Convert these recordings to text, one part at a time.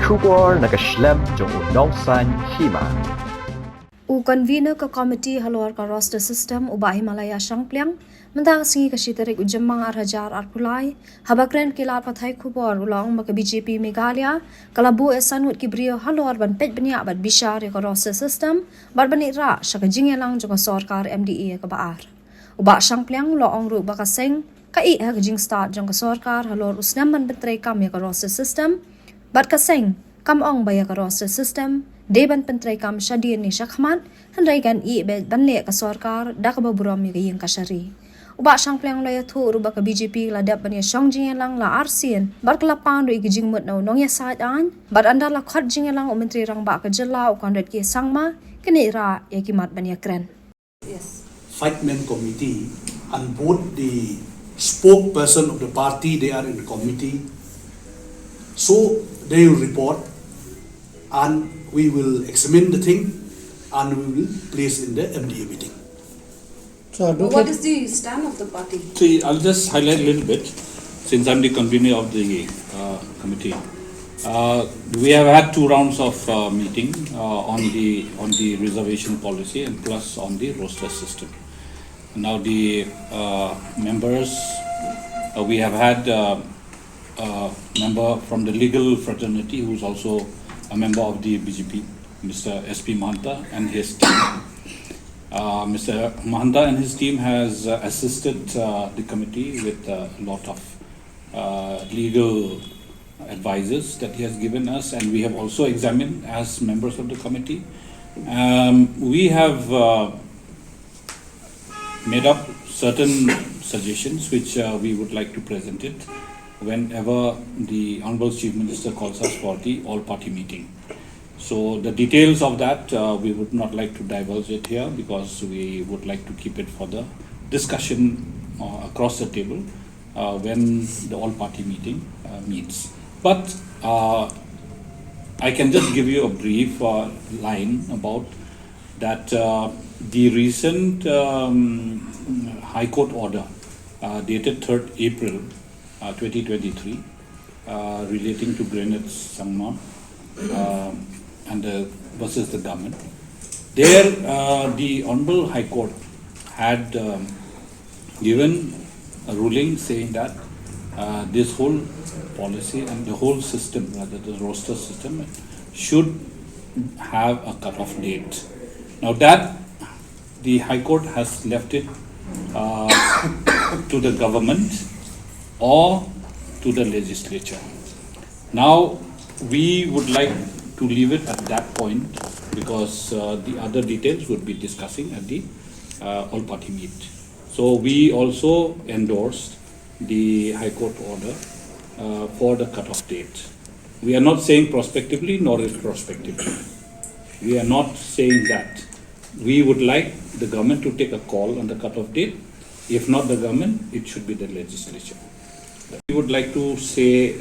Shubor naga Snem jong unong san Hima. Convener ka committee Halor ka roster system uba Himalaya Shangplyang mendang singi ka shitarik ujamang arhajar arpulai habakren kilat pathai khubor ulong maka BJP Meghalaya kalabu esanut kibrio Halor ban pet bania bat bishar ka roster system bar bani ra shaka jingelang jong Sorkar MDA ka baar uba Shangplyang lo ongru baka seng ka I ha Jingstad jong Sorkar Halor Snem ban Pyntreikam ka roster system bat ka seng kam ong baya ka roster system Deban Pyntreikam shadir ni Shakhmat hanraigan I banle ka Sorkar dakababuram mi yung kasari. Uba Shangplyang laya thu uruba ka BJP ladap bani Shongjing lang la Arsian barklapang do igijing mut na nong ya saat an bar anda la khat jing lang menteri rang ba ka jela o kandret ki sangma kini ra ya kimat bani kren. Yes. Five-man committee and both the spokesperson of the party they are in the committee, so they will report and we will examine the thing and we will place in the MDA meeting. So, what is the stand of the party? See, I'll just highlight a little bit since I'm the convener of the committee. We have had 2 rounds of meeting on the reservation policy and plus on the roster system. Now the members, we have had a member from the legal fraternity who is also a member of the BJP, Mr. SP Mahanta and his team. Mr. Mahanta and his team has assisted the committee with a lot of legal advices that he has given us, and we have also examined as members of the committee. We have made up certain suggestions which we would like to present it whenever the Honorable Chief Minister calls us for the all-party meeting. So the details of that we would not like to divulge it here because we would like to keep it for the discussion across the table when the all-party meeting meets. But I can just give you a brief line about that the recent High Court order dated 3rd April 2023 relating to Grenade Sangma and versus the government. There the Honorable High Court had given a ruling saying that this whole policy and the whole system, rather the roster system, should have a cut-off date. Now that the High Court has left it to the government or to the legislature. Now we would like to leave it at that point because the other details would be discussing at the all-party meet. So we also endorsed the High Court order for the cut-off date. We are not saying prospectively nor retrospectively. We are not saying that. We would like the government to take a call on the cut-off date. If not the government, it should be the legislature. We would like to say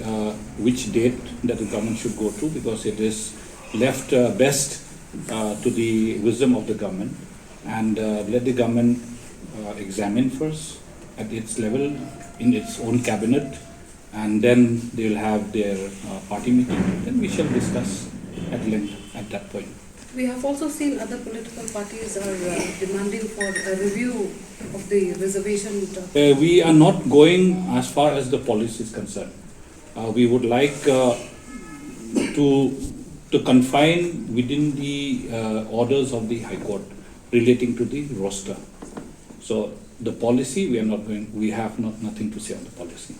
which date that the government should go to because it is left best to the wisdom of the government, and let the government examine first at its level in its own cabinet, and then they will have their party meeting. Then we shall discuss at length at that point. We have also seen other political parties are demanding for a review of the reservation. We are not going as far as the policy is concerned. We would like to confine within the orders of the High Court relating to the roster. So the policy, we are not going. We have nothing to say on the policy.